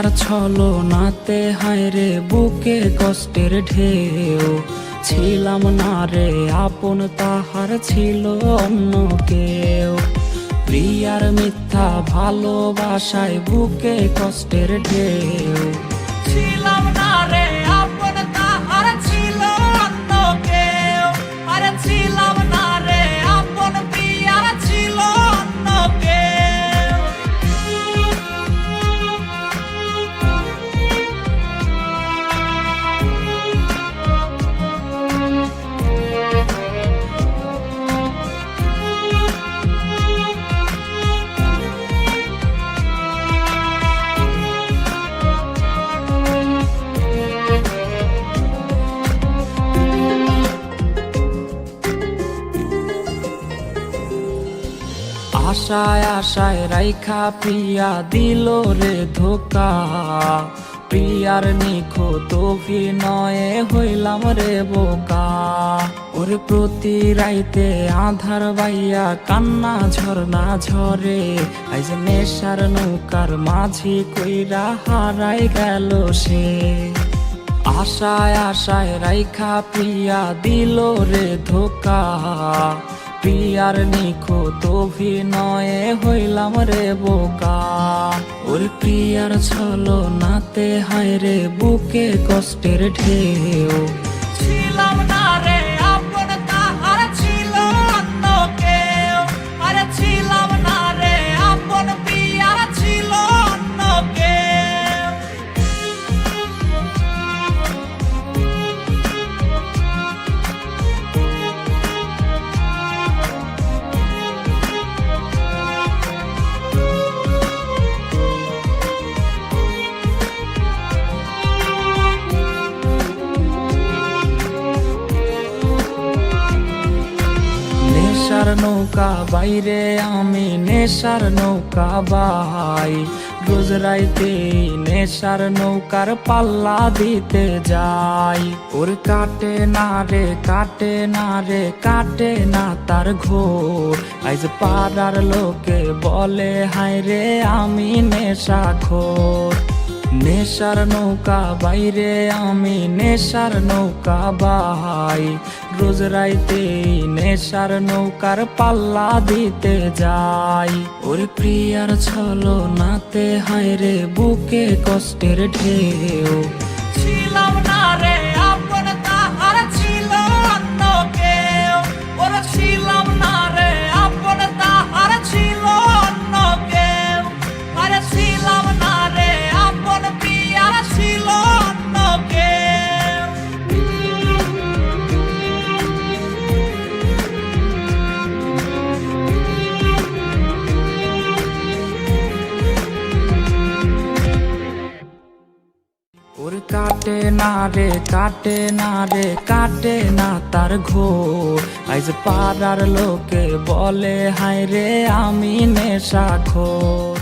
প্রিয়ার ছলনাতে হায় রে বুকে কষ্টের ঢেউ, ছিলাম না রে আপন তাহার ছিল অন্য কেউ। প্রিয়ার মিথ্যা ভালোবাসায় বুকে কষ্টের ঢেউ, ছিলাম না রে আপন তাহার ছিল অন্য কেউ। আরে ছিলাম না রে আপন প্রিয়ার ছিল অন্য কেউ। আশায় আশায় রাইখা প্রিয়া দিল রে ধোকা, প্রিয়ার নিখুঁত অভিনয়ে হইলাম রে বোকা। ওরে প্রতি রাইতে আধার বাইয়া কান্না ঝরনা ঝরে, আইজ নেশার নৌকার মাঝি কইরা হারাই গেল সে। আশায় আশায় রাইখা প্রিয়া দিল রে ধোকা, প্রিয়ার নিখুঁত অভিনয়ে হইলাম রে বোকা। ওর প্রিয়ার ছলনাতে হায় রে বুকে কষ্টের ঢেউ, ছিলাম না রে আপন তাহার ছিল অন্য কেউ। আরে ছিলাম না রে আপন প্রিয়ার ছিল অন্য কেউ। নেশার নৌকা বাইরে আমি নেশার নৌকা বাই, রোজ রাইতে নেশার নৌকার পাল্লা দিতে যাই। ওর কাটে না রে কাটে না রে কাটে না তার ঘোর, আইজ পাড়ার লোকে বলে হায় রে আমি নেশাখোর। নেশার নৌকা বাইরে আমি নেশার নৌকা বাই, রোজ রাইতে নেশার নৌকার পাল্লা দিতে যাই। ওর প্রিয়ার ছলনাতে হায় রে বুকে কষ্টের ঢেউ, ছিলাম না রে আপন তাহার ছিল অন্য কেউ। ওর ছিলাম না রে আপন তাহার ছিল অন্য কেউ। আরে ছিলাম না রে আপন প্রিয়ার ছিল অন্য কেউ। ওর কাটে না রে কাটে না রে কাটে না তার ঘোর, আইজ পাড়ার লোকে বলে হায় রে আমি নেশাখোর।